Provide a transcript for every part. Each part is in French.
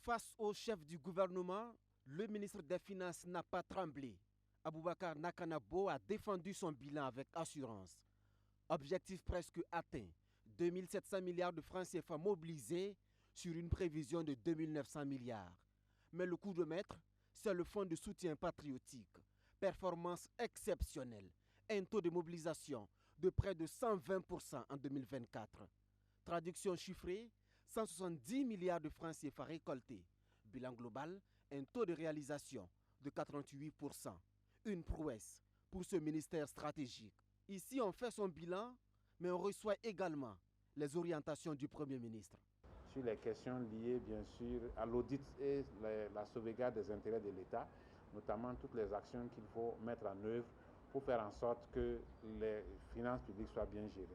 Face au chef du gouvernement, le ministre des Finances n'a pas tremblé. Aboubakar Nakanabo a défendu son bilan avec assurance. Objectif presque atteint, 2700 milliards de francs CFA mobilisés sur une prévision de 2900 milliards. Mais le coup de maître, c'est le fonds de soutien patriotique. Performance exceptionnelle, un taux de mobilisation de près de 120% en 2024. Traduction chiffrée, 170 milliards de francs CFA récoltés. Bilan global, un taux de réalisation de 88%. Une prouesse pour ce ministère stratégique. Ici, on fait son bilan, mais on reçoit également les orientations du Premier ministre. Sur les questions liées, bien sûr, à l'audit et la sauvegarde des intérêts de l'État, notamment toutes les actions qu'il faut mettre en œuvre pour faire en sorte que les finances publiques soient bien gérées.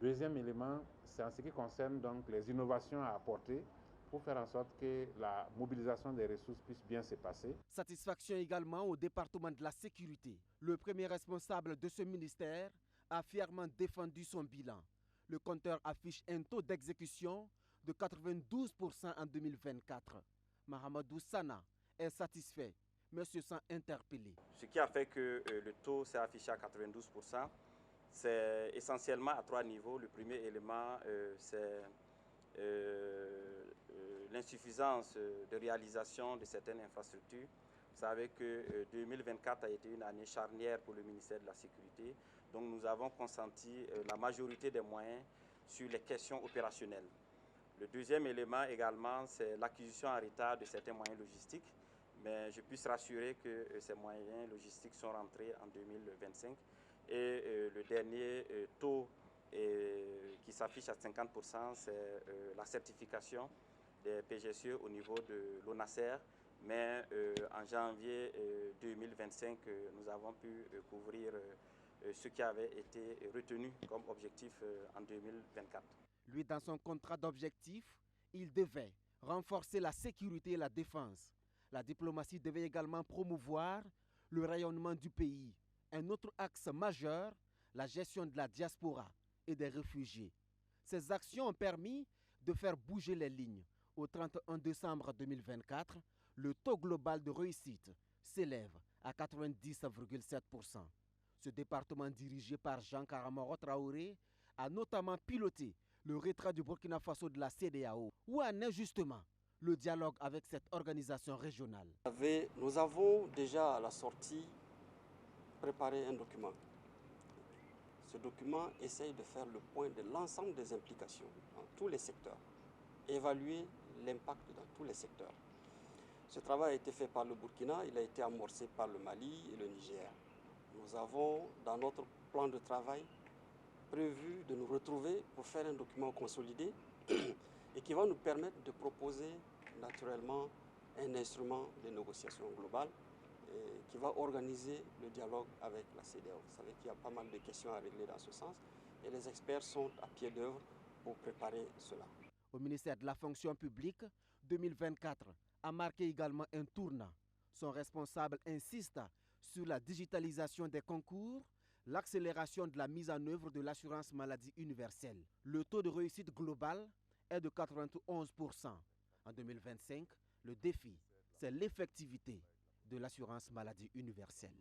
Deuxième élément, c'est en ce qui concerne donc les innovations à apporter pour faire en sorte que la mobilisation des ressources puisse bien se passer. Satisfaction également au département de la sécurité. Le premier responsable de ce ministère a fièrement défendu son bilan. Le compteur affiche un taux d'exécution de 92% en 2024. Mahamadou Sana est satisfait, mais se sent interpellé. Ce qui a fait que le taux s'est affiché à 92%, c'est essentiellement à trois niveaux. Le premier élément, c'est l'insuffisance de réalisation de certaines infrastructures. Vous savez que 2024 a été une année charnière pour le ministère de la Sécurité. Donc nous avons consenti la majorité des moyens sur les questions opérationnelles. Le deuxième élément également, c'est l'acquisition en retard de certains moyens logistiques. Mais je puisse rassurer que ces moyens logistiques sont rentrés en 2025. Et le dernier taux qui s'affiche à 50%, c'est la certification des PGCE au niveau de l'ONASER. Mais en janvier 2025, nous avons pu couvrir ce qui avait été retenu comme objectif en 2024. Lui, dans son contrat d'objectif, il devait renforcer la sécurité et la défense. La diplomatie devait également promouvoir le rayonnement du pays. Un autre axe majeur, la gestion de la diaspora et des réfugiés. Ces actions ont permis de faire bouger les lignes. Au 31 décembre 2024, le taux global de réussite s'élève à 90,7%. Ce département dirigé par Jean Karamoro Traoré a notamment piloté le retrait du Burkina Faso de la CEDEAO. Où en est justement le dialogue avec cette organisation régionale? Nous avons déjà à la sortie préparé un document. Ce document essaye de faire le point de l'ensemble des implications dans tous les secteurs, évaluer l'impact dans tous les secteurs. Ce travail a été fait par le Burkina, il a été amorcé par le Mali et le Niger. Nous avons dans notre plan de travail prévu de nous retrouver pour faire un document consolidé et qui va nous permettre de proposer naturellement un instrument de négociation globale qui va organiser le dialogue avec la CEDEAO. Vous savez qu'il y a pas mal de questions à régler dans ce sens et les experts sont à pied d'œuvre pour préparer cela. Au ministère de la fonction publique, 2024 a marqué également un tournant. Son responsable insiste sur la digitalisation des concours, l'accélération de la mise en œuvre de l'assurance maladie universelle. Le taux de réussite global est de 91%. En 2025, le défi, c'est l'effectivité de l'assurance maladie universelle.